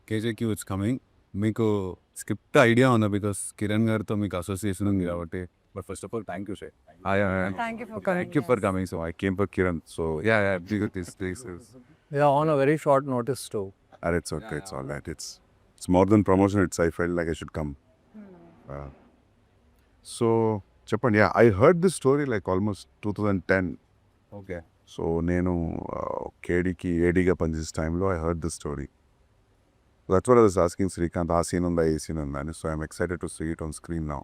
KJQ it's coming. మీకు script idea ఉందా because Kiran గారితో మీకు అసోసియేషన్ ఉంది కాబట్టి but first of all thank you sir Thank you for coming. So I came for Kiran. So yeah, this is Yeah, on a very short notice too. It's okay. It's all right. It's more than promotion. I felt like I should come. So చెప్పండి. Yeah, I heard this story like almost 2010. Okay. So నేను కేడీకి ఏడీగా పనిచేసే టైంలో I heard this story. That's what I was asking Srikanth, ఆ scene ఉందా, ఏ scene ఉందా అని. So I'm excited to see it on screen now.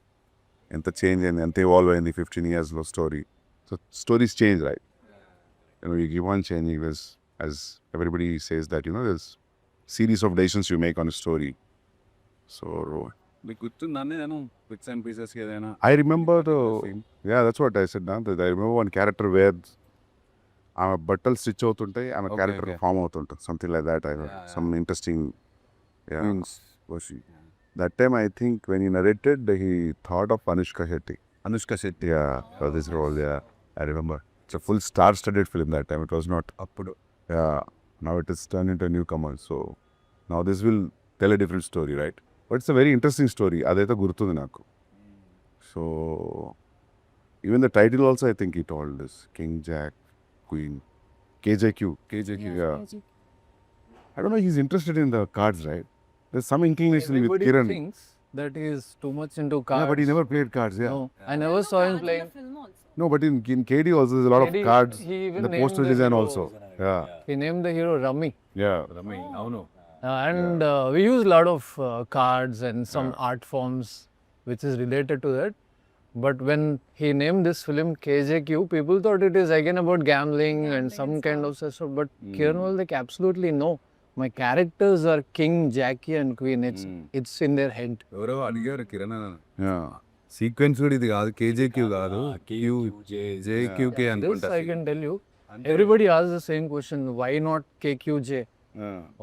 ఎంత change అయింది, ఎంత ఇవాల్వ్ అయింది 15 yearsలో story. So stories change, right? You keep on changing this, as everybody says that, there's series of decisions you make on a story. So మీకు గుర్తుందండి నేను bits and pieces ఏదైనా? I remember that's what I said now, that I remember one character where ఆమె బట్టలు stitch అవుతుంటాయి, ఆమె character form అవుతుంటుంది, something like that. I heard some interesting that time. I think when he narrated, he thought of Anushka Shetty. Yeah, for this role. Yeah, I remember. It's a full star-studded film that time. It was not appudu. Yeah, now it is turned into a newcomer. So now this will tell a different story, right? But it's a very interesting story. Adaitha gurtundi naku. So even the title also, I think he told this King, Jack, Queen, KJQ. Yeah. I don't know. He's interested in the cards, right? There's some inclination with Kiran. Everybody thinks that he is too much into cards. Yeah, but he never played cards. Yeah. No, I never saw him playing. No, but in KD also there's a lot KD, of cards. he even In the named poster the design hero. also. Yeah. He named the hero Rummy. Yeah. Rami అవును. And we use a lot of cards and some art forms which is related to that. But when he named this film KJQ, people thought it is again about gambling and some kind of stuff. But Kiran was like, absolutely no. My characters are King, Jackie and Queen. It's in their head. ఎవరో అడిగారు Kiran Yeah. Sequence కూడా ఇది కాదు, కేజేక్యూ కాదు, JQK This అనుకుంటా. I can tell you. Everybody asks the same question. Why not KQJ?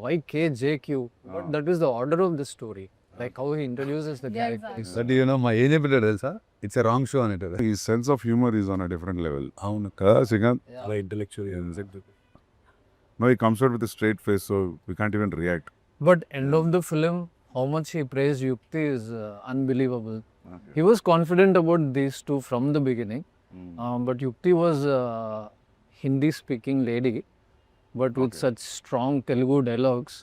Why KJQ? But that is the order of the story. Like how he introduces the characters. That మా ఏం చెప్పాడు తెలుసా? It's a wrong show అని. His sense of humor is on a different level. అవును. Kada, Srikanth? చాలా intellectual. No, he comes out with a straight face, so we can't even react. But end of the film, how much he praised Yukti is unbelievable. He was confident about these two from the beginning. But Yukti was a Hindi-speaking lady, but with such strong Telugu dialogues.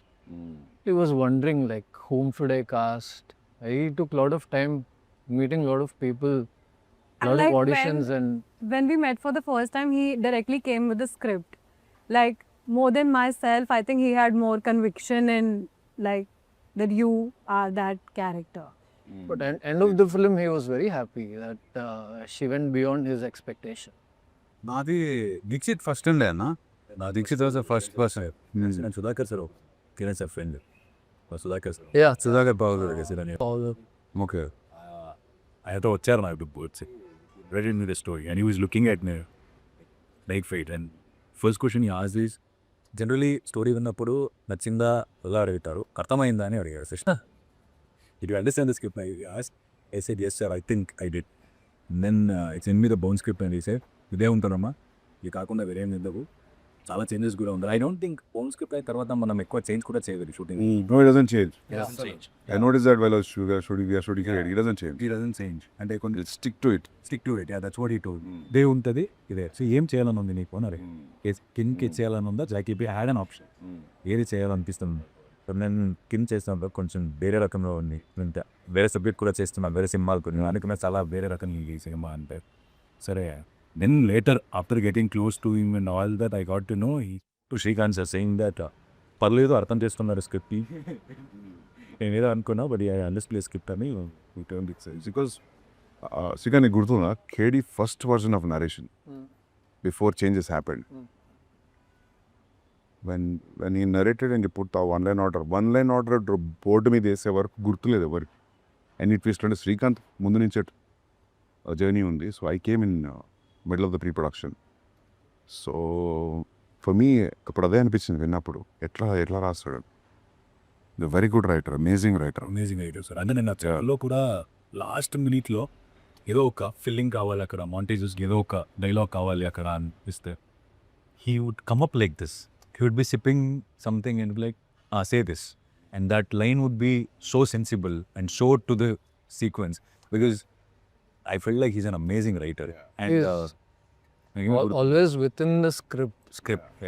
He was wondering like, whom should I cast? He took a lot of time meeting a lot of people, a lot like of auditions when we met for the first time, he directly came with the script. Like, more than myself, I think he had more conviction in like that you are that character. But at end of the film, he was very happy that she went beyond his expectation. నాది Dixit first ఉండే అన్న. నా Dikshit was the first person. నేను Sudhakar sir Kiran sir friend Sudhakar sir. Yeah, Sudhakar Babu all the okay. ఆయనతో వచ్చారు నాకు birds ready in the story and he was looking at like fight and first question ఈ as is generally story విన్నప్పుడు నచ్చిందా ఎలా అడుగుతారు, అర్థమైందా అని అడిగారు. Krishna it you understand the script? I said yes sir, I think I did. Then it's in me the bone script అని sir ఇదే ఉంటారమ్మా, ఇది కాకుండా వేరేం ఎందుకు, చాలా చేంజెస్ కూడా ఉంది. I don't think bound script అయిన తర్వాత మనం ఎక్కువ చేంజ్ కూడా చేయగలి shooting. No, it doesn't change. Change I noticed that while I was shooting here, it doesn't change. He doesn't change. అంటే కొంచెం Stick to it. Stick to it. That's what he told. ఇదే ఉంటుంది ఇదే. So ఏం చేయాలని ఉంది నీకు అన్నారు. కింగ్కి చేయాలని ఉందా, జాకీపీ హ్యాడ్ అన్ ఆప్షన్, ఏది చేయాలనిపిస్తుంది. సో నేను కింగ్ చేస్తున్నప్పుడు కొంచెం వేరే రకంలో ఉంది, వేరే సబ్జెక్ట్ కూడా చేస్తున్నా, వేరే సినిమాలు కొన్ని అనుకున్నా చాలా వేరే రకం ఈ సినిమా అంటే. సరే then later after getting close to him and all that I got to know to Srikanth sir saying that పర్లేదు అర్థం చేసుకున్నారు స్క్రిప్ట్. నేను ఏదో అనుకున్నా బట్ ఐ అండర్స్టాండ్ స్క్రిప్ట్ అని. Because Srikanth, నీకు గుర్తుందా KD first version of narration before changes happened? When he narrated and he put the one line order board మీద వేసే వరకు గుర్తులేదు ఎవరికి. అండ్ ఇట్ ట్విస్ట్ అంటే శ్రీకాంత్ ముందు నుంచే జర్నీ ఉంది. So I came in middle of the pre production. So for me అప్పుడు అదే అనిపించింది విన్నప్పుడు, ఎట్లా రాస్తాడు. The very good writer, amazing writer. Sir అంటే నేను లో కూడా లాస్ట్ మినిట్లో ఏదో ఒక ఫిల్లింగ్ కావాలి అక్కడ, మాంటేజెస్ ఏదో ఒక డైలాగ్ కావాలి అక్కడ అనిపిస్తే he would come up like this. He would be sipping something and be like, say this. and that line would be so sensible and so to the sequence, because I felt like he's an amazing writer. And He is. Always within the script.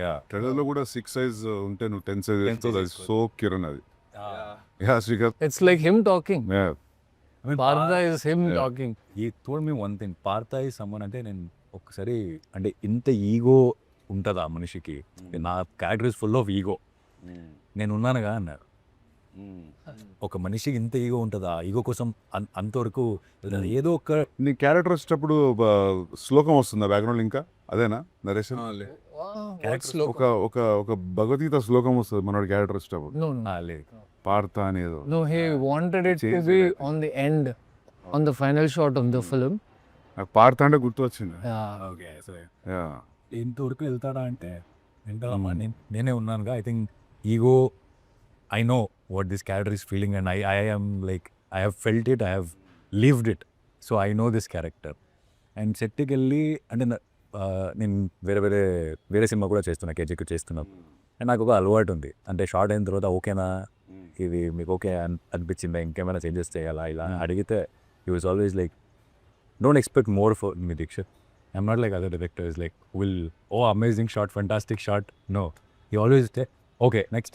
yeah. ట్రైలర్లో కూడా 6 size ఉంటే నువ్వు 10 size వేస్తావు. అది so Kiran అది. Yeah Srikanth. It's like him talking. Yeah. I mean, Partha is him talking. he told me one thing. Partha is someone అంటే నేను ఒక్కసారి అంటే ఇంత ఈగో ఉంటుందా మనిషికి, నా character is full of ego, నేను ఉన్నానుగా అన్నారు. ఒక మనిషికి ఇంత ఈగో ఉంటుందా, ఈగో కోసం అంతవరకు ఏదో ఒక నీ క్యారెక్టర్ వచ్చేటప్పుడు శ్లోకం వస్తుందా బ్యాక్గ్రౌండ్ ఇంకా అదేనా నరేషన్? ఒక ఒక ఒక భగవద్గీత శ్లోకం వస్తుంది మనోడి క్యారెక్టర్ వచ్చేటప్పుడు. No, no. లేదు. పార్త అనేది. No, he wanted it to be on the end, on the final shot of the film. నాకు పార్త అంటే గుర్తు వచ్చింది. ఓకే, సరే. యా. ఇంతవరకు వెళ్తాడా అంటే వెళ్తాడమ్మా, నేనే ఉన్నానుగా. I think ego, I know what this character is feeling and I am like, I have felt it, I have lived it, so I know this character. And సెట్కి వెళ్ళి అంటే నేను వేరే సినిమా కూడా చేస్తున్నా, KJQ చేస్తున్నా. అండ్ నాకు ఒక అలవాటు ఉంది, అంటే షార్ట్ అయిన తర్వాత ఓకేనా, ఇది మీకు ఓకే అనిపించిందా, ఇంకేమైనా చేంజెస్ చేయాలా ఇలా అడిగితే he was always like, don't expect more for me Dikshit. I'm not like other directors, like, oh, amazing shot, fantastic shot. No. He always say, okay, next.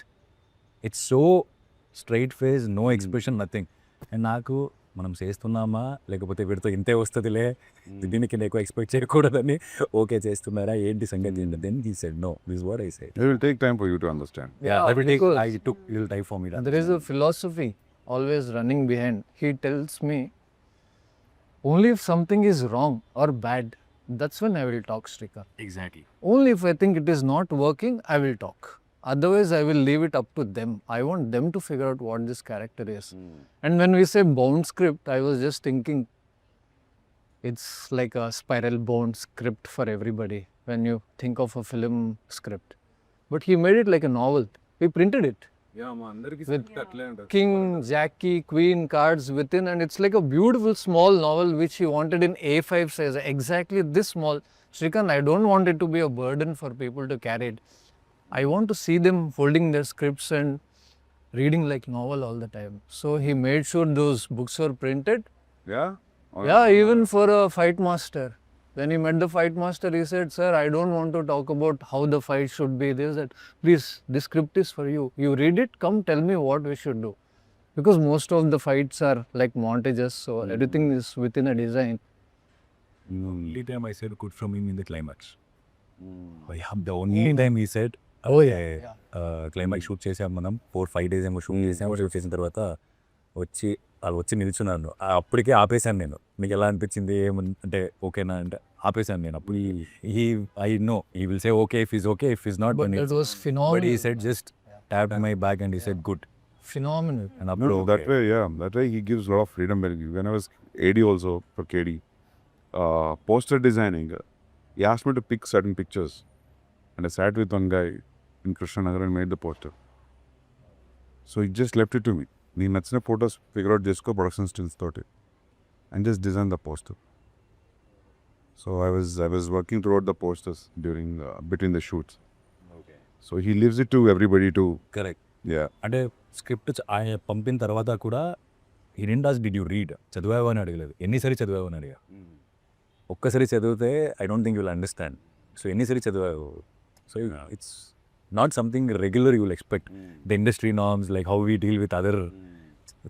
It's so straight face, no expression, nothing. And నాకు మనం చేస్తున్నామా లేకపోతే వీడితో ఇంతే వస్తుందిలే, దీనికి ఎక్కువ expect చేయకూడదని, ఓకే చేస్తున్నారా ఏంటి సంగతి, then he said no, this what I said. It will take time for you to understand. Yeah, I because took little time for me. there is a philosophy always running behind. He tells me, only if something is wrong or bad, that's when I will talk, Srikant. Exactly. Only if I think it is not working, I will talk. Otherwise, I will leave it up to them. I want them to figure out what this character is. And when we say bound script, I was just thinking it's like a spiral bound script for everybody when you think of a film script. But he made it like a novel. He printed it. With king, Jackie, queen cards within, and it's like a beautiful small novel which he wanted in A5 size, exactly this small. Srikant, I don't want it to be a burden for people to carry it. I want to see them holding their scripts and reading like novel all the time. So he made sure those books were printed. Yeah? Yeah, even for a fight master. When he met the fight master, he said, sir, I don't want to talk about how the fight should be. This, that. Please, this script is for you. You read it, come tell me what we should do. Because most of the fights are like montages, so everything is within a design. Only time I said good from him in the climax. The only time he said, Oh, yeah. Climax shoot చేసాం మనం 4-5 days ఏమో shoot చేసాము. Shoot చేసిన తర్వాత వాళ్ళు వచ్చి నిల్చున్నాను, అప్పటికే ఆపేశాను నేను. మీకు ఎలా అనిపించింది అంటే ఓకేనా అంటే ఆపేశాను నేను. అప్పుడు I know he will say okay if is okay, if is not, But it was phenomenal. But he said just tapped my back and he said good. Phenomenal. And No, అప్పుడు that way, yeah. That way he gives a lot of freedom. When I was AD also for KD, poster designing, he asked me to pick certain pictures. And I sat with one guy in Krishnanagar and made the poster. So he just left it to me. Nee nachina photos figure out chesko production stills toti and just design the poster. So I was working throughout the posters during between the shoots. Okay. So he leaves it to everybody to correct. yeah. అంటే script ఆయన పంపిన తర్వాత కూడా he didn't ask did you read, చదివావు అని అడగలేదు, ఎన్నిసారి చదివావు అని అడిగా. ఒక్కసారి చదివితే I don't think you will understand. So ఎన్నిసారి చదివావు, so it's not something regular you will expect the industry norms like how we deal with other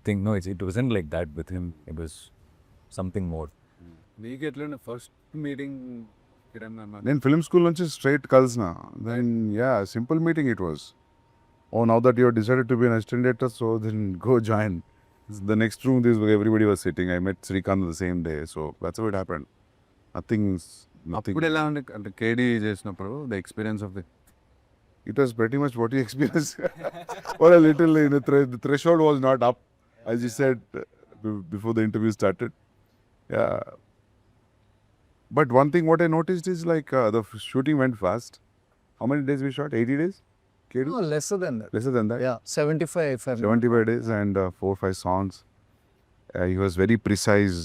thing. No, it wasn't like that with him, it was something more. నీకు ఎట్లా first meeting Kiran అన్న? నేను film school నుంచి straight కలిసిన. Then yeah simple meeting it was. Oh now that you decided to be an assistant director, so then go join. The next room this everybody was sitting. I met Srikanth the same day, so that's how it happened. Nothing. అప్పుడు ఎలా ఉండే అంటే కేడీ చేసినప్పుడు the experience of the It was pretty much what you experienced. Or a little, the threshold was not up, as you said before the interview started. Yeah. But one thing what I noticed is like the shooting went fast. How many days we shot? 80 days? KD? No, lesser than that. Lesser than that? Yeah, 75 if I'm 75 days and 4-5 songs. He was very precise.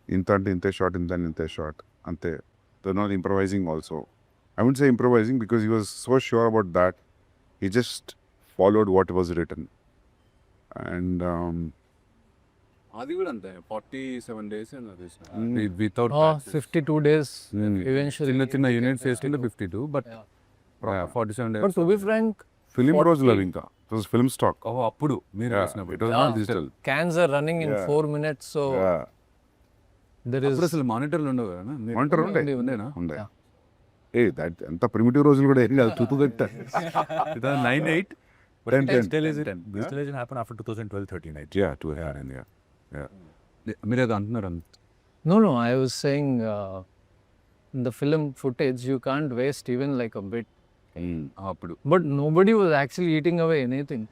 Inte shot, inte shot. Ante. They're not improvising also. I wouldn't say improvising because he was so sure about that. He just followed what was written. And అది కూడా అంతే 47 days without 52 days eventually. చిన్న చిన్న units వేస్తుంటే 52 but 47 days. But to be frank, film 40 రోజులు అవి ఇంకా it was film stock. అప్పుడు మీరు వేసినప్పుడు it was not digital. cans are running in 4 minutes, so there is అప్పుడు అసలు మానిటర్లు ఉండవు కదా మానిటర్ ఉండే ఉండేనా ఉండే. Yeah. దట్ ఎంత ప్రిమిటివ్ రోజులు కూడా ఏం కాదు, తుతు కట్ట 2009-8 But distillation happened after 2012-13, right? Yeah, to hair and yeah. మీరు ఏదో అంటున్నారు అంత no, I was saying in the film footage you can't waste even like a bit. అప్పుడు But nobody was actually eating away anything.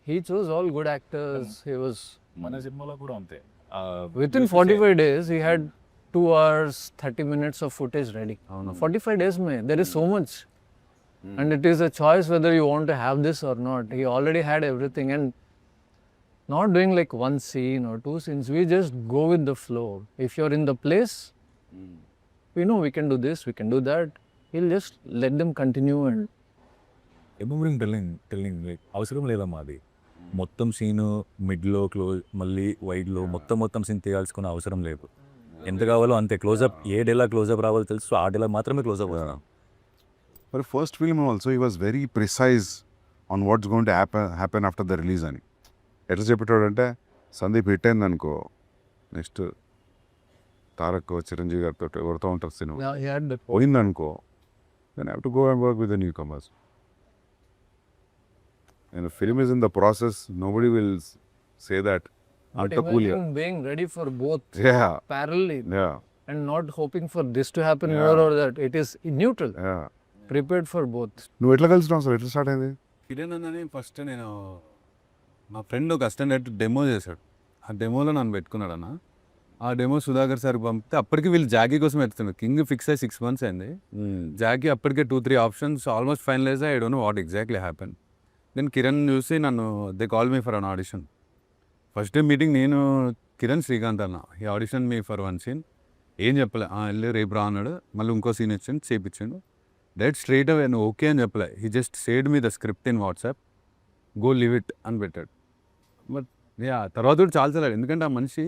He chose all good actors. He was మన సినిమాలో కూడా అంతే. within 45 days he had 2 hours 30 minutes of footage ready. 45 days mein there is so much. And it is a choice whether you want to have this or not. He already had everything, and not doing like one scene or 2 scenes. We just go with the flow. If you're in the place, we know we can do this, we can do that. He'll just let them continue and Remembering telling like అవసరం లేదమ్మా అది. మొత్తం scene మిడ్లో close మళ్ళీ వైడ్లో మొత్తం scene తీయాల్సుకున్న అవసరం లేదు. ఎంత కావాలో అంతే క్లోజప్, ఏ డేలా క్లోజప్ రావాలో తెలుసు, ఆ డేలా మాత్రమే క్లోజప్ వస్తాం. For first film also he was very precise on what's going to happen after the release అని. ఎట్లా చెప్పేటోడంటే సందీప్ హిట్ అయింది అనుకో, నెక్స్ట్ తారక్ చిరంజీవి గారితో ఎవరితో ఉంటారు cinema now he had the పోయిందనుకో, then I have to go and work with the newcomers. And the film is in the process, nobody will say that but అంత cool. imagine being ready for both Yeah, parallelly yeah, and not hoping for this to happen here or that. It is neutral, yeah. prepared for both. నువ్వు ఎట్లా కలిసినావు అసలు, ఎట్లా start అయింది? కిరణ్ అన్నని first నేను మా friend ఒక అసిస్టెంట్ డెమో చేశాడు. ఆ డెమోలో నన్ను పెట్టుకున్నాడు అన్న. ఆ డెమో సుధాకర్ సార్కి పంపితే అప్పటికి వీళ్ళు జాకీ కోసం ఎత్తుతున్నారు. కింగ్ ఫిక్స్ అయ్యి 6 months అయింది. జాకీ అప్పటికే 2-3 options almost finalize. I don't know what exactly happen. నేను కిరణ్ చూసి నన్ను they call me for an audition. First time meeting నేను కిరణ్ శ్రీకాంత్ అన్న. ఈ ఆడిషన్ మీ ఫర్ 1 scene. ఏం చెప్పలే, వెళ్ళి రేపు రా అన్నాడు. మళ్ళీ ఇంకో సీన్ ఇచ్చాను, చేపించాడు. డైరెక్ట్ స్ట్రైట్ అవే నువ్వు ఓకే అని చెప్పలే. He just shared me the script in WhatsApp, go live it అని పెట్టాడు. బట్ తర్వాత కూడా చాలా చల్లాడు. ఎందుకంటే ఆ మనిషి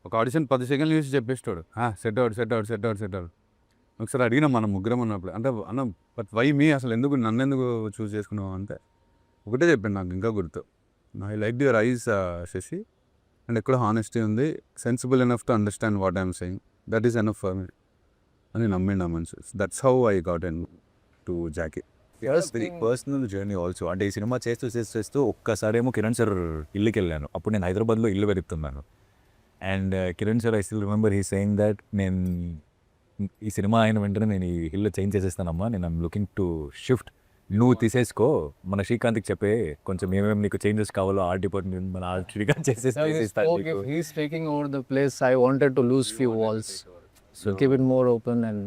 ఒక ఆడిషన్ 10 seconds చూసి చెప్పేస్తాడు, సెట్ అవుట్. ఒకసారి అడిగినా మనం ముగ్గురం ఉన్నప్పుడు, అంటే అన్న బట్ వై మీ, అసలు నన్ను ఎందుకు చూస్ చేసుకున్నావు అంటే ఒకటే చెప్పాను, నాకు ఇంకా గుర్తు. I like your eyes Shashi, and ఎక్కడ హానెస్టీ ఉంది, sensible enough to understand what I'm saying, that is enough for me అని నమ్మిండు ఆ మనిషి. That's how I got into Jackie. Very personal journey also. అంటే ఈ సినిమా చేస్తూ ఒక్కసారేమో కిరణ్ సార్ ఇల్లుకి వెళ్ళాను. అప్పుడు నేను హైదరాబాద్లో ఇల్లు వెతుకుతున్నాను. And Kiran sir I still remember he saying that నేను ఈ సినిమా అయిన వెంటనే నేను ఈ ఇల్లు చేంజ్ చేసేస్తానమ్మా, నేను ఐమ్ లుకింగ్ టు షిఫ్ట్, నువ్వు తీసేసుకో, మన శ్రీకాంత్కి చెప్పే కొంచెం ఏమేమి నీకు చేంజెస్ కావాలో ఆర్ట్ డిపార్ట్మెంట్ మన art Srikanth Now he spoke, if he's taking over the place, I wanted to lose few walls. So keep it more open and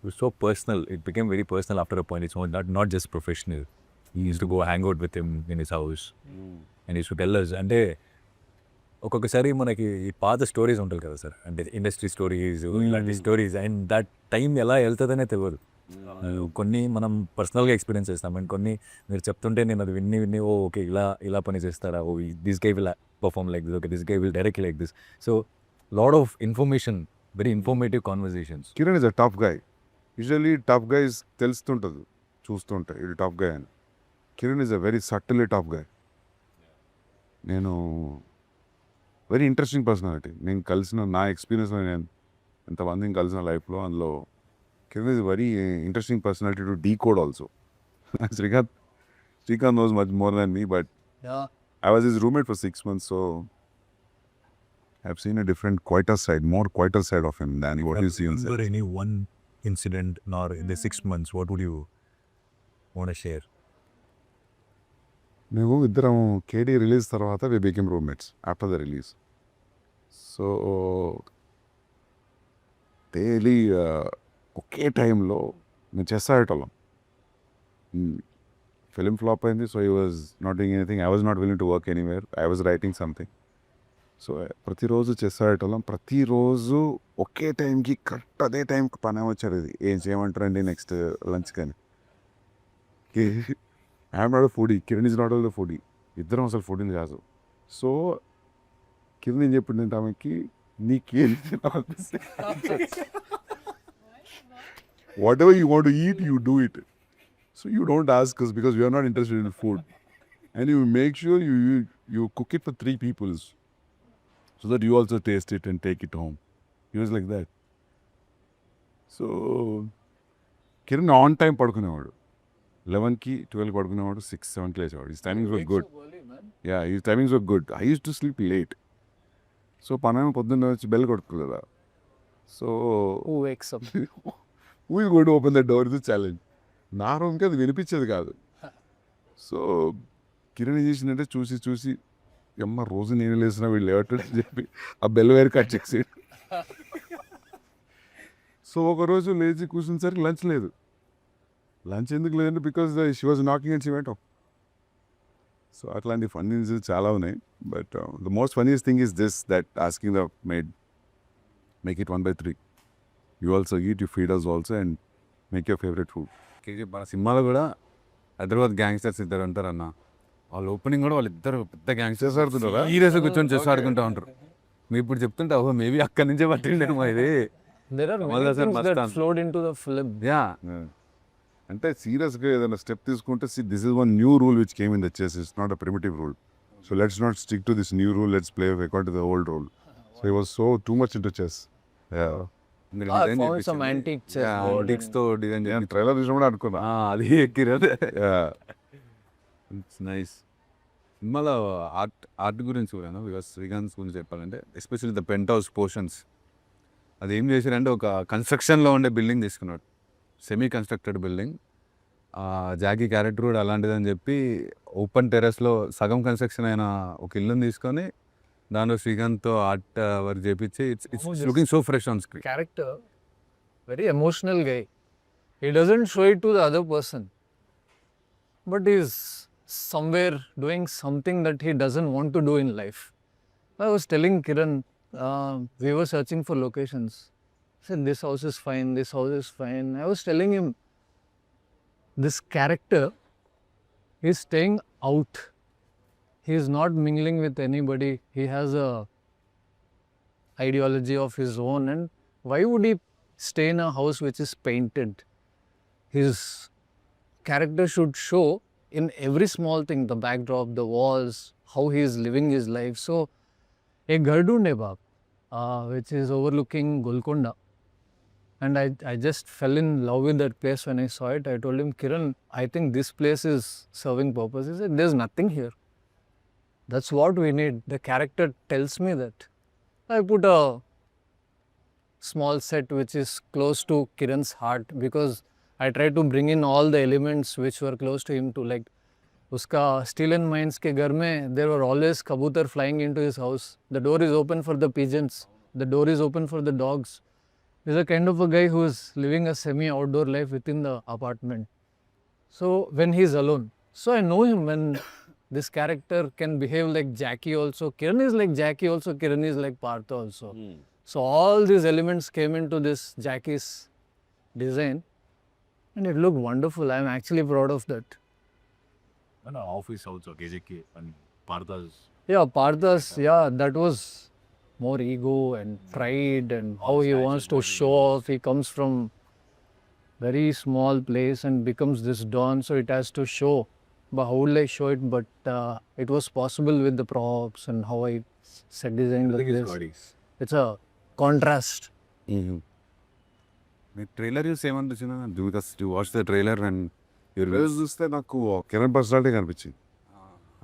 It was so personal. It became very personal after a point. It's not just professional. He used to go hang out with him in his house. And he used to tell us. అంటే ఒక్కొక్కసారి మనకి పాత stories ఉంటాయి కదా sir, అంటే industry stories, ఇలాంటి stories, and that time ఎలా వెళ్తుందనే తెలియదు. కొన్ని మనం పర్సనల్గా ఎక్స్పీరియన్స్ చేస్తాం, అండ్ కొన్ని మీరు చెప్తుంటే నేను అది విన్ని ఓకే ఇలా పని చేస్తారా, oh this guy will perform like this, okay this guy will direct like this. So lot of information, very informative conversations. Kiran is a tough guy. Usually tough guys తెలుస్తుంటుంది చూస్తుంటే ఇది టఫ్ గై అని. Kiran is a very subtly tough guy. నేను very interesting personality. నేను కలిసిన నా ఎక్స్పీరియన్స్లో, నేను ఎంతమందిని కలిసిన లైఫ్లో, అందులో Kiran is very interesting personality to decode also. Srikanth knows much more than me, but yeah. I was his roommate for 6 months, so I've seen a different, more quieter side of him than what you see on set. Any one incident nor in the 6 months, what would you want to share? మేము ఇద్దరం KD release తర్వాత we became roommates after the release. So daily ఒకే టైంలో మేము chess ఆడేటోళ్ళం. Film flop అయింది, so he was not doing anything, I was not willing to work anywhere, I was writing something. So ప్రతిరోజు chess ఆడేటోళ్ళం. ప్రతిరోజు ఒకే టైంకి కరెక్ట్ అదే టైంకి పని వచ్చారు. ఇది ఏం చేయమంటారండి నెక్స్ట్ లంచ్ కానీ. I'm not a foodie, Kiran is not all the foodie. ఇద్దరం అసలు ఫుడ్ని కాదు. సో కింద ఏం చెప్పిందంటే ఆమెకి నీకేం తినాలనిపిస్తే whatever you want to eat you do it. So you don't ask us because we are not interested in food. And you make sure you cook it for 3 people so that you also taste it and take it home. He was like that. So Kiran on time పడుకునేవాడు. 11కి 12కి పడుకునేవాడు, 6, 7కి లేచేవాడు. His timings were good. Yeah, his timings were good. I used to sleep late. So పనేమో పొద్దున్న వచ్చి bell కొట్టుకోలేదా. So Who wakes up? who is going to open the door is a challenge. నా రూమ్కి అది వినిపించేది కాదు. సో కిరణ్ ఏం చేసిందంటే చూసి అమ్మ రోజు నేను లేసిన వీళ్ళు లేవట్లేదు అని చెప్పి ఆ బెల్ వైర్ కట్ చేసి సో ఒకరోజు లేచి కూర్చునేసరికి లంచ్ లేదు. లంచ్ ఎందుకు లేదంటే because she was knocking and she went off. So అట్లాంటి ఫన్నీస్ చాలా ఉన్నాయి. But the most funniest thing is this, that asking the made make it 1/3. You also eat, you feed us also and make your favourite food. మన సినిమాలో కూడా Hyderabad gangsters ఇద్దరు ఉంటారు అన్న. వాళ్ళ ఓపెనింగ్ కూడా వాళ్ళిద్దరు పెద్ద గ్యాంగ్స్టర్స్ ఆడుతుంటారా, సీరియస్గా కూర్చొని చెస్ ఆడుకుంటూ ఉంటారు. మీరు ఇప్పుడు చెప్తుంటే ఓహో మేబీ అక్కడి నుంచే పట్టిండేమో ఇది. There are Well, many that's a things that must-have. flowed into the film. Yeah అంటే సీరియస్గా ఏదైనా స్టెప్ తీసుకుంటే this is one new rule which came in the chess. It's not a primitive rule. So let's not stick to this new rule, let's play according to the old rule. So he was so too much into chess. I found some antique chess board యాంటిక్స్ తో design చేసి trailer చూసినప్పుడు అనుకున్నా. అది ఎక్కిరదే. It's nice. సినిమాలో art గురించి కూడా బికాస్ శ్రీకాంత్ గురించి చెప్పాలంటే especially the penthouse portions. అది ఏం చేశారంటే ఒక కన్స్ట్రక్షన్లో ఉండే బిల్డింగ్ తీసుకున్నాడు, semi constructed building. Jackie character కూడా అలాంటిదని చెప్పి ఓపెన్ టెర్రస్లో సగం కన్స్ట్రక్షన్ అయిన ఒక ఇల్లుని తీసుకొని దానిలో శ్రీకాంత్తో ఆర్ట్ వర్క్ చేపించి it's looking so fresh on screen. character, very emotional guy. He doesn't show it to the other person, but he's somewhere doing something that he doesn't want to do in life. I was telling Kiran, we were searching for locations. I said, this house is fine, this house is fine. I was telling him, this character is staying out. He is not mingling with anybody. He has a ideology of his own, and why would he stay in a house which is painted? His character should show in every small thing, the backdrop, the walls, how he is living his life. So a ghar dhoonde baap, which is overlooking Golconda, and I just fell in love with that place when I saw it. I told him, Kiran, I think this place is serving purpose. He said, there's nothing here. That's what we need. The character tells me that. I put a small set which is close to Kiran's heart because I tried to bring in all the elements which were close to him, to like uska steel and mines ke ghar mein there were always kabutar flying into his house. The door is open for the pigeons. The door is open for the dogs. He's a kind of a guy who is living a semi outdoor life within the apartment. So when he's alone, so I know him. When this character can behave like Jackie also, Kiran is like Jackie also, Kiran is like Partha also. So all these elements came into this Jackie's design and it looked wonderful. I'm actually proud of that. And office also, KJK and Partha's. Yeah, Partha's, yeah, that was more ego and pride and how he wants to show off. He comes from very small place and becomes this Don, so it has to show. But how will I show it? But it was possible with the props and how I set design like this. It's a contrast. మీరు trailer చూసి ఏమనిపించిందా? Because you watch the trailer and trailer చూస్తే నాకు Kiran personality కనిపించింది.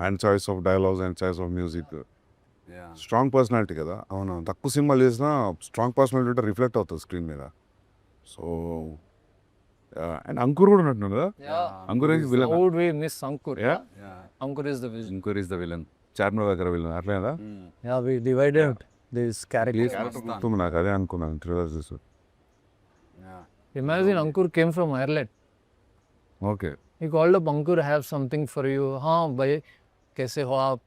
And choice of dialogues and choice of music, strong personality కదా. అవును, తక్కువ సినిమాలు చేసినా స్ట్రాంగ్ పర్సనాలిటీ రిఫ్లెక్ట్ అవుతుంది స్క్రీన్ మీద. సో అండ్ అంకుర్ కూడా ఉన్నట్టున్నాడు కదా. Ankur How would we miss Ankur? Yeah. Ankur is the vision. Ankur is the villain. Charminar దగ్గర విలన్ అట్లే కదా. Yeah, we divided this character. గుర్తుంది నాకు, అదే అనుకున్నాను ట్రైలర్ చూసి. Imagine Ankur came from Ireland. Okay, He called up, Ankur, I have something for you. Haan, bhai, kaise ho aap?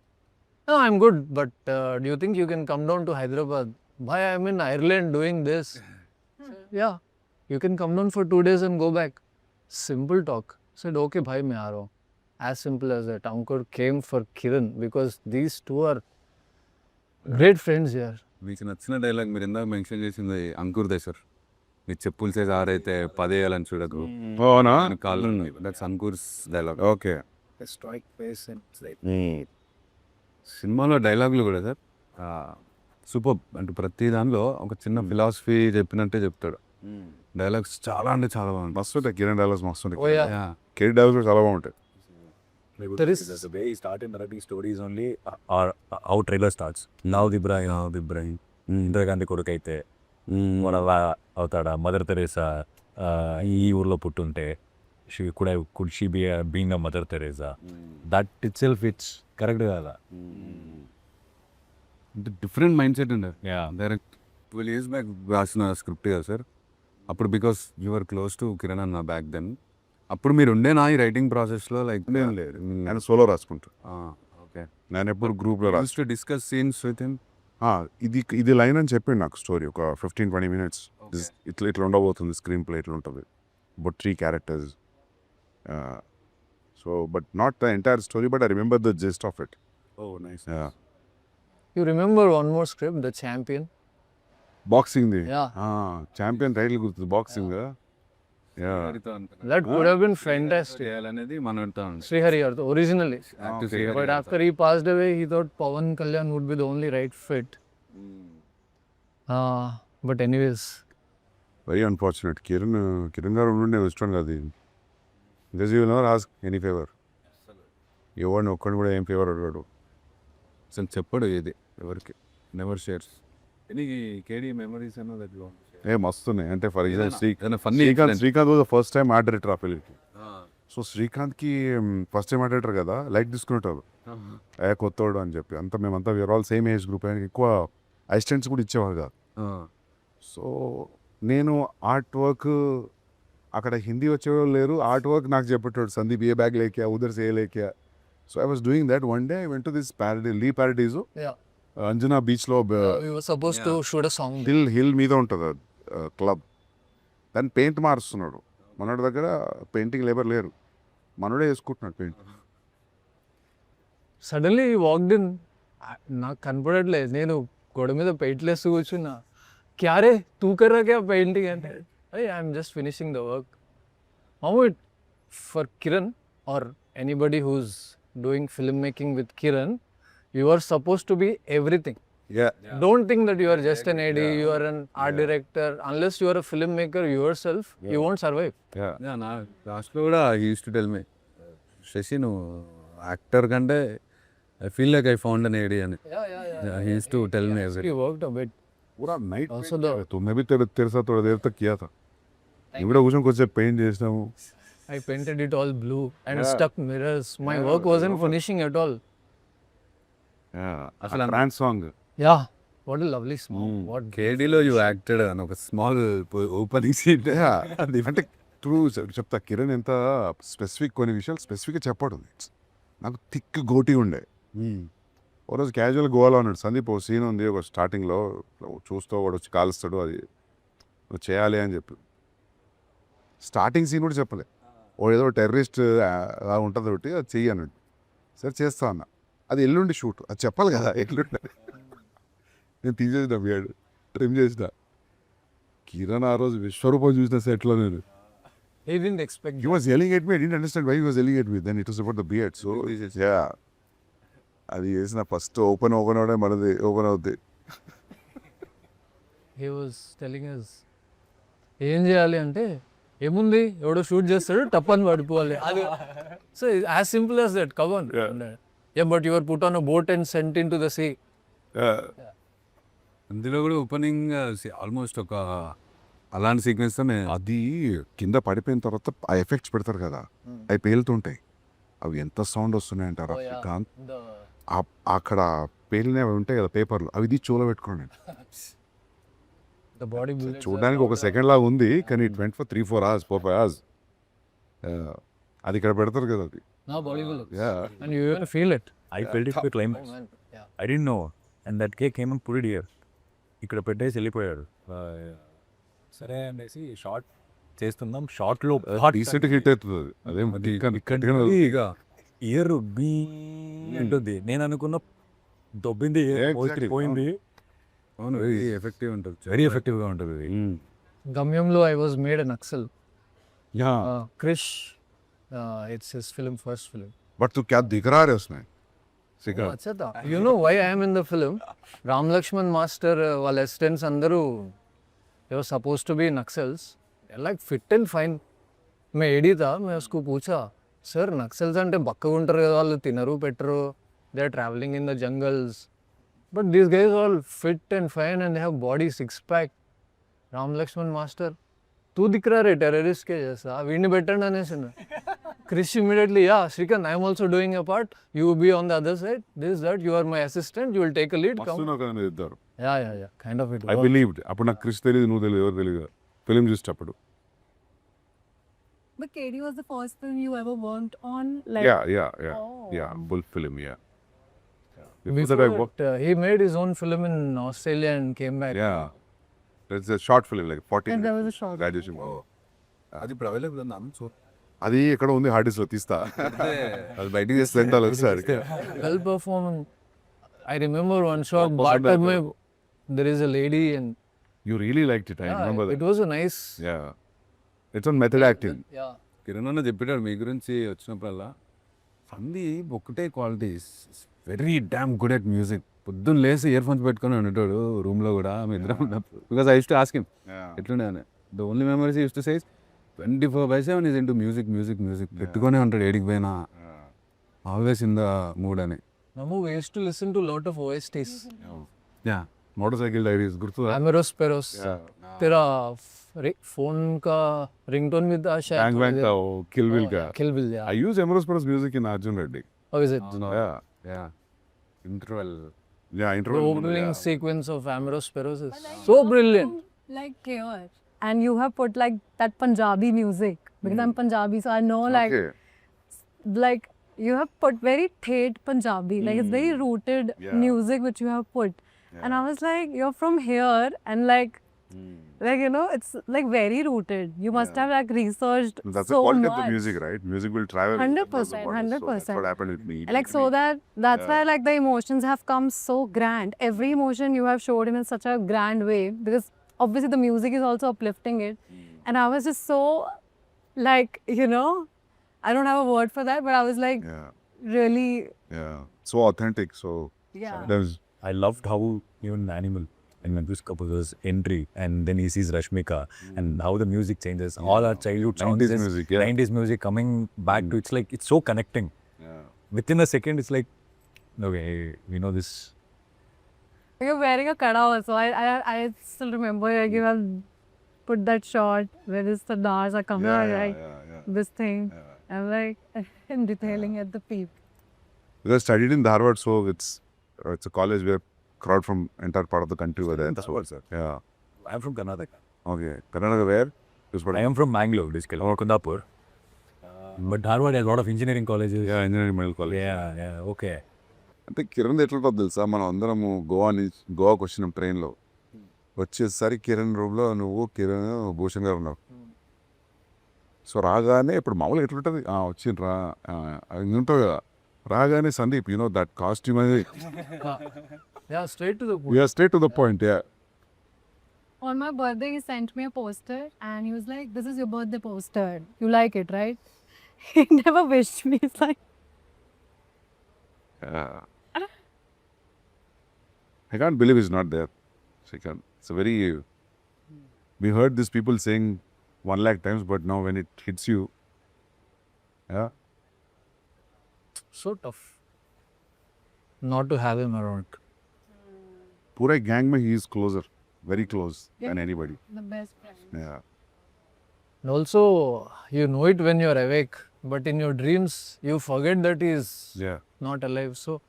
No, I'm good, but do you think you can come down to Hyderabad? Bhai, I'm in Ireland doing this. Yeah, you can come down for 2 days and go back. Simple talk. Said, okay, bhai, मैं आ रहा हूँ. as simple as that. Ankur came for Kiran because these two are great friends here. మీకు నచ్చిన dialogue మీరు ఇందాక mention చేసింది అంకుర్దే sir. మీ చెప్పులు చేసి ఆరైతే పదేయాలని చూడకు. అవునా? కాళ్ళు that's Ankur's dialogue. Okay. Strike face and సినిమాలో డైలాగులు కూడా సార్ సూపర్. అంటే ప్రతి దానిలో ఒక చిన్న ఫిలాసఫీ చెప్పినట్టే చెప్తాడు. డైలాగ్స్ చాలా అంటే చాలా బాగుంది. మస్తు ఉంటాయి కిరణ్ డైలాగ్స్, మస్తు ఉంటాయి. Oh yeah. కిరణ్ డైలాగ్స్ కూడా చాలా బాగుంటాయి. There is- the way he started narrating stories only or how trailer starts. Now the Ibrahim. Indira Gandhi కొడుకు అయితే మన అవుతాడా, మదర్ తెరేసా ఈ ఊర్లో పుట్టుంటే could she be being a Mother Teresa, that itself it's correct కదా. అంటే డిఫరెంట్ మైండ్ సెట్ ఉండే. Yeah. డైరెక్ట్ 12 years బ్యాక్ రాసిన స్క్రిప్ట్ కదా సార్. అప్పుడు because your close to Kiran అన్న బ్యాక్ దెన్. అప్పుడు మీరు ఉండేనా ఈ రైటింగ్ ప్రాసెస్లో? లైక్ ఏం లేదు, నేను సోలో రాసుకుంటా. ఓకే. నేను ఎప్పుడు గ్రూప్లో use to discuss scenes with him. ఇది లైన్ అని చెప్పిండు నాకు స్టోరీ ఒక 15-20 minutes. ఇట్లా ఉండబోతుంది స్క్రీన్ ప్లే, ఇట్లా ఉంటుంది but 3 characters. So but not the entire story, but I remember the gist of it. Oh nice. You remember one more script, The Champion? బాక్సింగ్ది Yeah. ఛాంపియన్ టైటిల్ గుర్తుంది, boxing. That could have been fantastic. చేయాలనేది మనతో Srihari originally. Okay. But after he passed away, he thought Pawan Kalyan would be the only right fit. But anyways, very unfortunate. Kiran గారు ఉండే ఇష్టం కాదు. Because you never ask any favour. ఎవరిని ఒక్కడిని కూడా ఏం ఫేవర్ అడగాడు. అసలు చెప్పడు ఏది ఎవరికి. Never shares any KD memories అన్న దట్లో. మస్తున్నాయి. అంటే for example funny Srikanth was the first time art director ఆ ఫిల్మ్కి. సో శ్రీకాంత్కి ఫస్ట్ టైం ఆర్ట్ డైరెక్టర్ కదా, లైట్ తీసుకునేటారు కొత్తవాడు అని చెప్పి. అంతా మేమంతా were all same age group. ఆయనకి ఎక్కువ అసిస్టెంట్స్ కూడా ఇచ్చేవారు కాదు. సో నేను ఆర్ట్ వర్క్ అక్కడ హిందీ వచ్చేవాళ్ళు లేరు, ఆర్ట్ వర్క్ నాకు చెప్పేటోడు సందీప్ ఏ బ్యాగ్ లేక్యా ఉదర్ సే లేక్యా. So I was doing that. One day I went to this Le Paradise yeah, Anjuna బీచ్లో we were supposed to shoot a song. Hill మీద ఉంటుంది క్లబ్. దాన్ని పెయింట్ మారుస్తున్నాడు. మనోడి దగ్గర పెయింటింగ్ లేబర్ లేరు, మనోడే వేసుకుంటున్నాడు paint. Suddenly he walked in. నాకు కనపడట్లేదు, నేను గోడ మీద పెయింట్లు వేస్తూ కూర్చున్నా. క్యారే తూ కర్రా క్యా పెయింటింగ్ అంటే I'm just finishing the work. How it for Kiran or anybody who's doing filmmaking with Kiran, you are supposed to be everything. Don't think that you are just an AD, you are an art director. Unless you are a filmmaker yourself, you won't survive. నా లాస్ట్లో కూడా he used to tell me, Shashi నువ్వు actor కంటే I feel like I found an AD అని. He used to tell me every. We worked a bit. पूरा night Also the तुमने भी तेरे साथ थोड़ा देर तक किया था. నేను కూడా కూర్చొని కొంచెం పెయింట్ చేసినాము. I painted it all blue and stuck mirrors. My work wasn't finishing at all. అసలు trance song. Yeah, what a lovely song. What కేడీలో యూ యాక్టెడ్ అని ఒక స్మాల్ ఓపెనింగ్ సీన్. అంటే ట్రూ చెప్తా, కిరణ్ ఎంత స్పెసిఫిక్, కొన్ని విషయాలు స్పెసిఫిక్గా చెప్పాడు. నాకు థిక్ గోటి ఉండే. ఓ రోజు క్యాజువల్ గోవాలో ఉన్నాడు సందీప్. ఓ సీన్ ఉంది ఒక స్టార్టింగ్లో, చూస్తూ వాడు వచ్చి కాలుస్తాడు, అది నువ్వు చేయాలి అని చెప్పి. స్టార్టింగ్ సీన్ కూడా చెప్పలే. ఓ ఏదో టెర్రరిస్ట్ అలా ఉంటుంది ఒకటి, అది చెయ్యి అన్నాడు. సరే చేస్తా అన్న. అది ఎల్లుండి షూట్, అది చెప్పాలి కదా ఎల్లుండి. నేను తీసేసిన బియర్డ్ ట్రిమ్ చేసిన. కిరణ్ ఆ రోజు విశ్వరూపం చూసిన సెట్లో నేను. he didn't expect. He was yelling at me. I didn't understand why he was yelling at me. Then it was about the beard. So yeah, అది చేసిన ఫస్ట్ ఓపెన్ అవడే మనది ఓపెన్ అవుద్ది. He was telling us ఏం చేయాలి అంటే ఏముంది, ఎవడో shoot చేస్తాడు టప్పని పడిపోవాలి. అది so as simple as that. కవన్ but your put on a boat and sent into the sea. అందులో కూడా ఓపెనింగ్ ఆల్మోస్ట్ ఒక అలాంటి సీక్వెన్స్తో అది కింద పడిపోయిన తర్వాత ఆ ఎఫెక్ట్స్ పెడతారు కదా, అవి పేలుతుంటాయి. అవి ఎంత సౌండ్ వస్తున్నాయి అంటారు. అక్కడ పేలినవి ఉంటాయి కదా పేపర్లు, అవి ఇది చోలో పెట్టుకోండి. The body చూడడానికి ఒక సెకండ్ లాగా ఉంది, కానీ it went for 3-4 hours 4-5 hours. అది ఇక్కడ పెడతారు కదా అది. now body will Yeah. and you even feel it. I felt it to climax. Yeah. I didn't know. And that cake came and put it here. ఇక్కడ పెట్టేసి వెళ్ళిపోయాడు. సరే అనేసి షార్ట్ చేస్తున్నాం. షార్ట్లో డీసెంట్ హిట్ అవుతుంది అది. అదేం ఇక ఇయర్ బీ ఉంటుంది. నేను అనుకున్న దొబ్బింది Exactly. పోయింది. అవును, వెరీ ఎఫెక్టివ్ ఉంటుంది. వెరీ ఎఫెక్టివ్గా ఉంటుంది ఇది. Gamyamlo, I was made an Naxal. Yeah. Krish, it's his first film. But तू क्या दिख रहा है उसमें? Oh, अच्छा था. You know why I am in the film? Ram Lakshman Master, వాళ్ళ assistants అందరూ they were supposed to be Naxals. They're like fit and fine. मैं एडी था, मैं उसको पूछा, सर नक्सल्स అంటే బక్కగా ఉంటారు కదా, వాళ్ళు తినరు పెట్టరు, they are traveling in the jungles. But these guys all fit and fine and they have body six pack. Ram Lakshman master तू दिख रहा रे टेररिस्ट के जैसा, వీడిని పెట్టండి అనేసి. Krish immediately, yeah Srikanth, I'm also doing a part, you will be on the other side, this that, you are my assistant, you will take a lead, come. మస్తున్నా కదా మీరు ఇద్దరు. Yeah kind of it. I believed. అప్పుడు నాకు క్రిష్ తెలియదు, నువ్వు తెలియదు, ఎవరు తెలియదు ఫిలిం చూసేటప్పుడు. But KD was the first film you ever worked on? Like, Yeah, bull film, yeah. Before Before that I worked, that, he made his own film in Australia and came back. yeah. It's a short film, like 40 And there was a minutes. short. Graduation. అది ఇప్పుడు available ఉందా? అది ఎక్కడ ఉంది, hard disk లో తీస్తా. అది బయటికి చేస్తే ఎంత ఒకసారి. Well performed. I remember one shot, Bhatta mein there is a lady and You really liked it, I remember it that. was a nice. Yeah. It's on method acting. Yeah. Kiran అన్న చెప్పాడు మీ గురించి వచ్చినప్పుడల్లా, సందీప్ ఒకటే qualities, very damn good at music. పొద్దున్న లేసి ear phones పెట్టుకొని ఉండేటాడు రూమ్లో కూడా, మీ ఇద్దరం ఉన్నప్పుడు. Because I used to ask him ఎట్లుండే అని. The only memories use to say 24/7 is into music పెట్టుకొని ఉంటాడు ఏడికి పోయినా, ఆల్వేస్ ఇన్ ద మూడ్ అని. Namu, we used to listen to lot of OSTs. Yeah, motor diaries గుర్తుందా? Ameros Peros. तेरा phone का रिंगटोन भी था शायद. Bang Bang का वो Kill Bill का. Kill Bill, yeah. I use Emerald Sparrow's music in Arjun Reddy. How is it? Yeah. Yeah, interval. Yeah, The intro. opening sequence of Ameros Peros is so brilliant. like here. And you have put like that Punjabi music. Because I'm Punjabi, so I know like Okay. like you have put very thet Punjabi. Like it's very rooted Yeah. music which you have put. And I was like, you're from here and like you know, it's like very rooted. You must have like researched That's so the quality much. of the music, right? Music will travel. 100%, across the borders. So that's 100%. what happened with me. Like so that's why like the emotions have come so grand. Every emotion you have showed him in such a grand way, because obviously the music is also uplifting it. And I was just so like, you know, I don't have a word for that, but I was like Yeah. really, Yeah. So authentic. So yeah. there's I loved how even Animal and Ventus Kapoor's entry, and then he sees Rashmika, and how the music changes. All our childhood sounds, 90s music, yeah. 90s music coming back to, it's like, it's so connecting. yeah. Within a second, it's like, okay, we know this. You're wearing a kada also. I still remember like you have put that shot where the stars are coming out, like this thing. I'm like I'm detailing at the peep. Because I studied in Dharwad, so it's a college where crowd from entire part of the country were there. Dharwad, sir. Yeah. I'm from Karnataka. Okay. Karnataka where? I am from Mangalore, basically, or Kundapur. But Dharwad has a lot of engineering colleges. Yeah, engineering medical college. Yeah, okay. అంటే కిరణ్ ఎట్లుంటుంది తెలుసా, మనం అందరము గోవాకి వచ్చినాం ట్రైన్లో. వచ్చేసరికి కిరణ్ రూమ్లో నువ్వు, కిరణ్, భూషణ్ గారు ఉన్నావు. సో రాగానే ఇప్పుడు మామూలుగా ఎట్లుంటుంది, వచ్చిండ్రా ఉంటావు కదా, రాగానే Sandeep, you know that costume అనేది Yeah, straight to the point. We are straight to the point. On my birthday, he sent me a poster and he was like, "This is your birthday poster. You like it, right?" He never wished me. It's like, I can't believe he's not there. Srikanth. It's a very. We heard these people saying 1 lakh times, but now when it hits you, yeah, So tough not to have him around. पूरे gang में he is closer, very close than anybody. the best friend. Yeah. And also, you know it when you're awake, but in your dreams, you forget that he is Yeah. not alive. So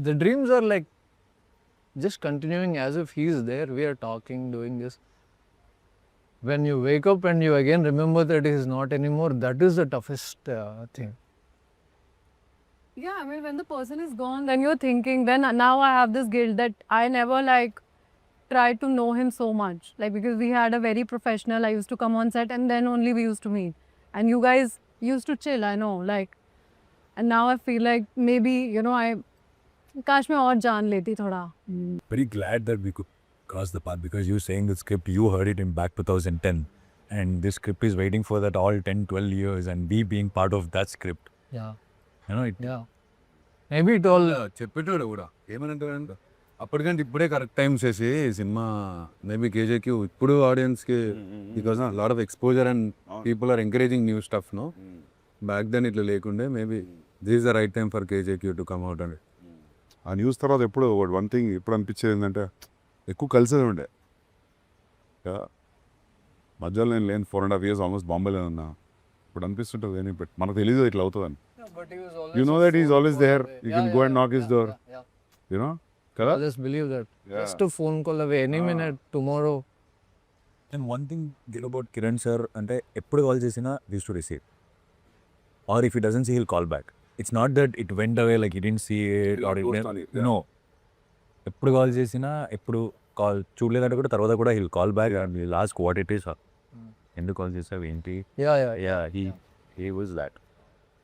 the dreams are like just continuing as if he is there. We are talking, doing this. When you wake up and you again remember that he is not anymore, that is the toughest thing. Yeah, I mean, when the person is gone, then you're thinking, then now I have this guilt that I never like tried to know him so much. Like, because we had a very professional, I used to come on set and then only we used to meet. And you guys used to chill, I know. Like, And now I feel like maybe, you know, काश मैं और जान लेती थोड़ा. Very glad that we could cross the path because you saying the script, you heard it in back 2010. And this script is waiting for that all 10, 12 years and we being part of that script. Yeah. You know, it, Yeah. Maybe it all. చెప్పేటోడు కూడా ఏమనంటాడంటే అప్పటికంటే ఇప్పుడే correct time చేసి సినిమా maybe KJQ ఇప్పుడు ఆడియన్స్కి because lot of exposure and people are encouraging new stuff no back then ఇట్లా లేకుండే maybe this is the right time for KJQ to come out and ఆ న్యూస్ తర్వాత ఎప్పుడు వన్ థింగ్ ఇప్పుడు అనిపించేది ఏంటంటే ఎక్కువ కలిసేది ఉండే మధ్యలో నేను లేని 4.5 years ఆల్మోస్ట్ బాంబేలో ఉన్నా ఇప్పుడు అనిపిస్తుంటుంది ఏమి మనకు తెలియదు ఇట్లా అవుతుందని But he was always. You know that he's always there. You can go and knock his door. Yeah. You know? Kada? I just believe that. Yeah. Just a phone call away, any minute, tomorrow. and one thing good about Kiran sir, అంటే ఎప్పుడు call చేసినా use to receive or if he doesn't see he'll call back. It's not that it went away like he didn't see it or it Ghost on it, yeah. no. ఎప్పుడు call చేసినా ఎప్పుడు call చూడలేదంటే కూడా తర్వాత కూడా he'll call back and he'll ask what it is. ఎందుకు call చేసావు ఏంటి Yeah. he was that.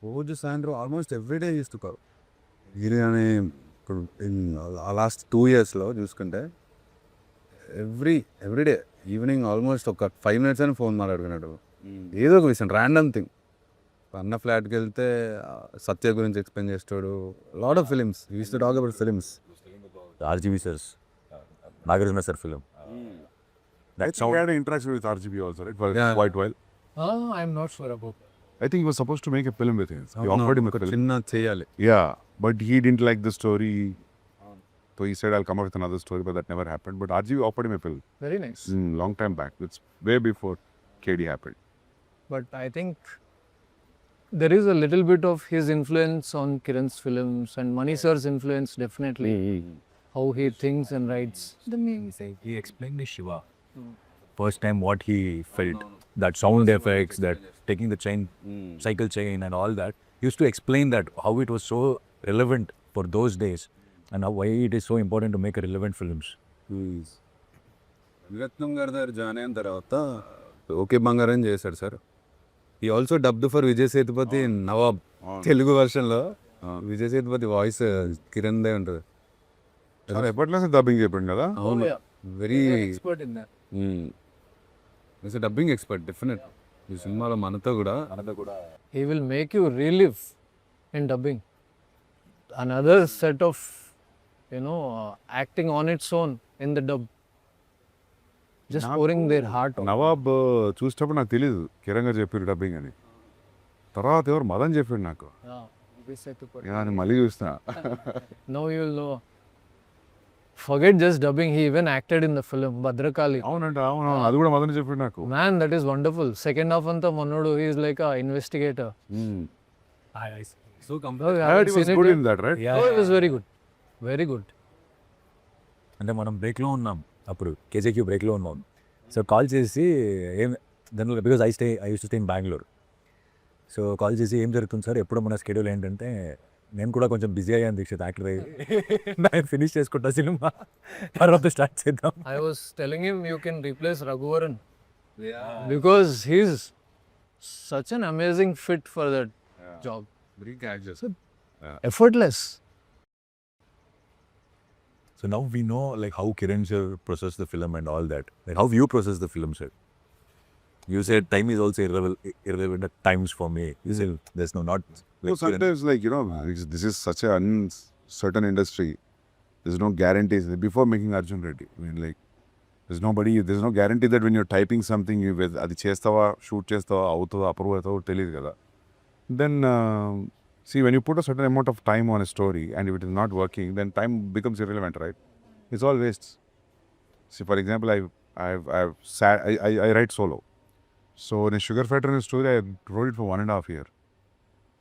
రోజు సాయంత్రం almost everyday used to call Giri అని ఇప్పుడు లాస్ట్ 2 yearsలో చూసుకుంటే ఎవ్రీడే ఈవినింగ్ ఆల్మోస్ట్ ఒక 5 minutes అని ఫోన్ మాట్లాడుకున్నాడు ఏదో ఒక విషయం ర్యాండమ్ థింగ్ అన్న ఫ్లాట్కి వెళ్తే సత్య గురించి ఎక్స్ప్లెయిన్ చేస్తాడు lot of films use to talk about films RGB sirs, Nagarjuna sir film. That's how I had an interaction with RGB also, right? For Yeah. quite a while. I'm not sure about that. I think he was supposed to make a film with him. He offered him a film. చిన్న చేయాలి Yeah, but he didn't like the story. So he said, I'll come up with another story, but that never happened. But RGB offered him a film Very nice. long time back. It's way before KD happened. But I think there is a little bit of his influence on Kiran's films and Mani sir's influence definitely. How he thinks and writes. The music. He explained to Shiva first time what he felt, that sound effects, that taking the chain, cycle chain and all that. He used to explain that how it was so relevant for those days and how why it is so important to make a relevant films. విరత్నం గారి దగ్గర join అయిన తర్వాత okay బంగారం చేశాడు sir ఈ also dubbed for Vijay Sethupathi Nawab Telugu వర్షన్లో Vijay Sethupathi voice Kiran దే ఉంటుంది చాలా ఎప్పట్లేసి డబ్బింగ్ చెప్పిండు కదా అవును very Expert in that. Dubbing expert definite ఈ సినిమాలో మనతో కూడా He will make you relive in dubbing. Another set of, acting on its own in the dub. Just pouring their heart out. Nawab చూసేటప్పుడు నాకు తెలియదు కిరణ్ గారు చెప్పారు డబ్బింగ్ అని తర్వాత ఎవరు మదన్ చెప్పాడు నాకు Yeah. We said to put. నేను మళ్ళీ చూసిన Now you'll know. Forget just dubbing, he even acted in the film Bhadrakali. అవునంట అవును అది కూడా మదన్ చెప్పాడు నాకు Man, that is wonderful. Second half anta Manodu, he is like a investigator. So Oh, you I heard haven't he was seen it good yet? in that, right? Oh, it was very good. Very good. అంటే మనం బ్రేక్లో ఉన్నాం అప్పుడు కేజేక్యూ బ్రేక్లో ఉన్నాం so call చేసి ఏం దానిలో because I used to stay in Bengaluru so call చేసి ఏం జరుగుతుంది సార్ ఎప్పుడు మన స్కెడ్యూల్ ఏంటంటే నేను కూడా కొంచెం బిజీ అయ్యాను దీక్షిత్ యాక్టర్ నేను ఫినిష్ చేసుకుంటా సినిమా తర్వాత స్టార్ట్ చేద్దాం I was telling him you can replace Raghuvaran. Because he's such an amazing fit for that job. Very casual Effortless. So now we know like how Kiran sir processed the film and all that. Like how you process the film, sir. You said time is also irrelevant at times for me. You said there's no not. So Like sometimes, this is such an uncertain industry. There's no guarantees. Before making Arjun Reddy, I mean, there's no guarantee that when you're typing something, అది చేస్తావా shoot చేస్తావా అవుతుందా approve అవుతావో తెలియదు కదా then see when you put a certain amount of time on a story and if it is not working then time becomes irrelevant, right? It's all waste. See, for example, I write solo. So in a Sugar Factory story, I wrote it for 1.5 years.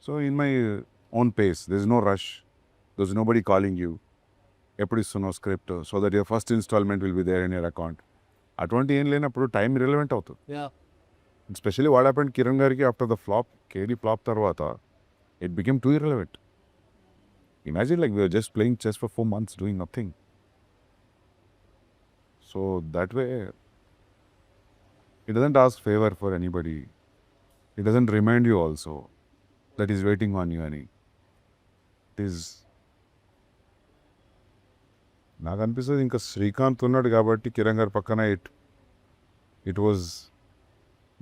So in my own pace, there's no rush. There's nobody calling you. ఎప్పుడు ఇస్తున్నావు script so that your first instalment will be there in your account అటువంటి ఏం లేనప్పుడు time irrelevant అవుతుంది Yeah. Specially what happened Kiran గారికి after the flop Kedi flop తర్వాత it became too irrelevant imagine like we are just playing chess for 4 months doing nothing so that way it doesn't ask favour for anybody it doesn't remind you also that is waiting on you అని is నాకు అనిపిస్తుంది ఇంకా శ్రీకాంత్ ఉన్నాడు కాబట్టి కిరణ్ గారి పక్కన it was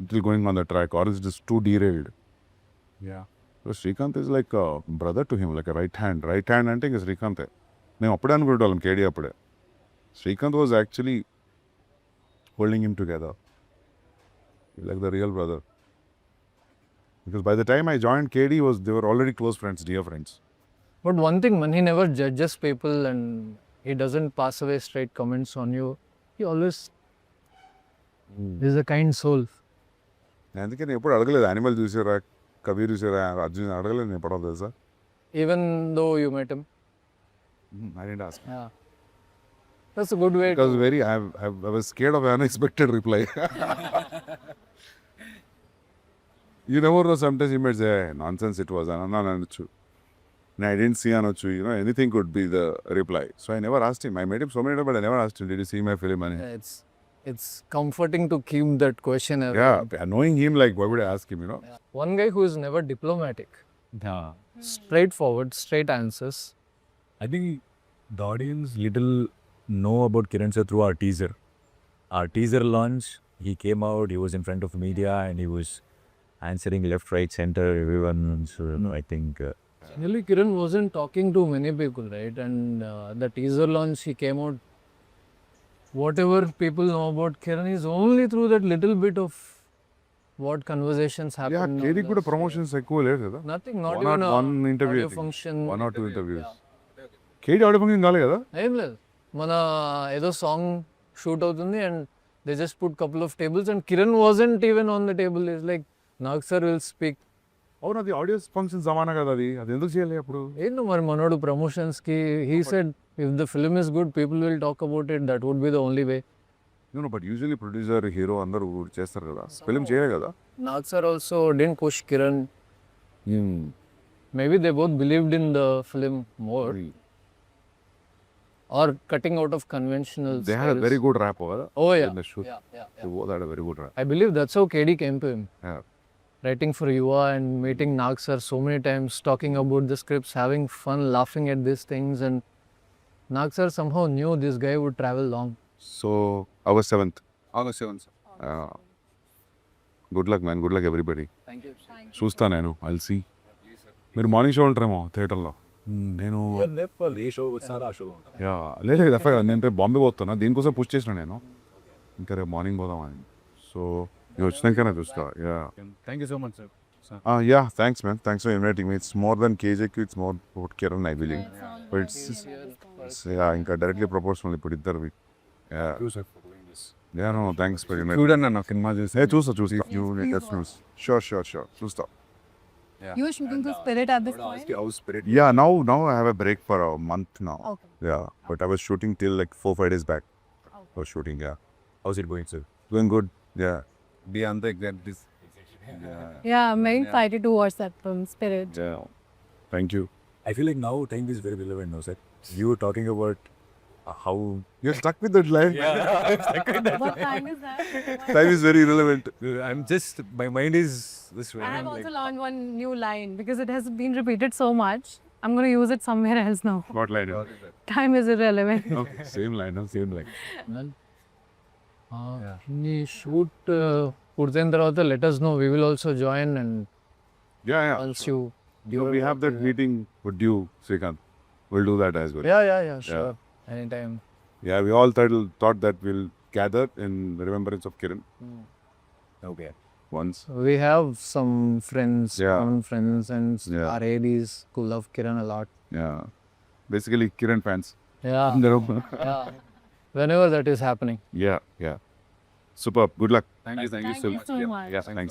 little going on the track or is just too derailed. Yeah Srikanth is like brother to him, like right hand అంటే ఇంకా శ్రీకాంతే. మేము అప్పుడే అనుకునేవాళ్ళం కేడీ అప్పుడే. Srikanth was actually holding him together. Like the real brother. Because by the time I joined KD, they were already close friends, dear friends. But one thing, man, he never judges people and he doesn't pass away straight comments on you. He always is a kind soul. అందుకే నేను ఎప్పుడు అడగలేదు animal చూసారా, కబీర్ చూసారా, అర్జున్ అడగలేదు నేను ఎప్పుడో తెలుసా. Even though you met him. I didn't ask. Yeah. That's a good way Because I was scared of an unexpected reply. You never know, sometimes you might say, "Hey, nonsense it was, అనొచ్చు. And I didn't see అనొచ్చు, anything could be the reply. So I never asked him. I met him so many times, but I never asked him, did you see my film? And It's comforting to keep that question away. yeah, knowing him, like, why would I ask him, Yeah. One guy who is never diplomatic. Straightforward, straight answers. I think the audience little know about Kiran sir through our teaser. Our teaser launch, he came out, he was in front of media and he was answering left, right, center, everyone. So I think Really, Kiran wasn't talking to many people, right? And the teaser launch, he came out. Whatever people know about Kiran is only through that little bit of what conversations yeah, happened. KD on కూడా the- promotions ఎక్కువ లేదు కదా. Nothing, not One even or one interview, audio I think. function. 1 or 2 interviews. KD audio function కాలేదు కదా. ఏం లేదు, మన ఏదో సాంగ్ షూట్ అవుతుంది and they just put couple of tables and Kiran wasn't even on the table. Is like Nag sir will speak. అవును, అది audio function జమానా కదా, అది ఎందుకు చేయాలి అప్పుడు. ఏంటో మరి మనోడు ప్రమోషన్స్కి he said if the film is good people will talk about it, that would be the only way. But usually producer hero అందరూ చేస్తారు కదా, ఫిల్మ్ చేయలే కదా. Nag sir also didn't push Kiran. Maybe they both believed in the film more or cutting out of conventional They had a styles. very good rap over Oh yeah. in the shoot. Yeah. They both had a very good rap. I believe that's how KD came to him. Yeah. Writing for Yuva and meeting Nag sir so many times, talking about the scripts, having fun, laughing at these things, and Nag sir somehow knew this guy would travel long. So August 7th. August 7th. Good luck, man. Good luck, everybody. Thank you. చూస్తా నేను, I'll see. మీరు morning show ఉంటారేమో థియేటర్లో. నేను ఏ show వచ్చారో ఆ show లేదు f i నేను రేపు బాంబే పోతున్నా, దీనికోసం పుష్ చేసిన నేను. ఇంకా రేపు మార్నింగ్ పోదామని. సో నేను వచ్చినాకనే చూస్తా. Thank you so much, sir. Yeah, thanks, man. Thanks for inviting me. It's more than KJQ, it's more about Kiran, I believe. But it's ఇంకా డైరెక్ట్లీ ప్రపోర్షనల్ ఇప్పుడు ఇద్దరు. No, thanks for inviting me. చూడండి అన్న cinema చూసి. చూస్తా. Sure. చూస్తా. You were shooting to Spirit at this point? Yeah, now I have a break for a month now. Okay. Yeah, but I was shooting till like 4-5 days back. I was shooting, yeah. House it going sir? Doing good, yeah. Be on the exact this. Yeah, I'm very excited to watch that film, Spirit. Yeah. Thank you. I feel like now time is very relevant now, sir. You were talking about how You're stuck with that line. What time is that? Time is very relevant. I'm just, my mind is this way. I have also learned one new line because it has been repeated so much. I'm going to use it somewhere else now. What line? Time is irrelevant. Okay, same line. ఈ shoot పూర్తయిన తర్వాత let us know. We will also join and Yeah. once you We have that meeting with you, Srikanth. We'll do that as well. Yeah, sure. Anytime. Yeah, we all thought that we'll gather in remembrance of Kiran. Okay. Once. We have some friends, Yeah. common friends, and Yeah. our ADs who love Kiran a lot. Yeah. Basically, Kiran fans. Yeah. Yeah. Whenever that is happening. Yeah. Superb. Good luck. Thank you. Thank you so much. Yeah, thanks.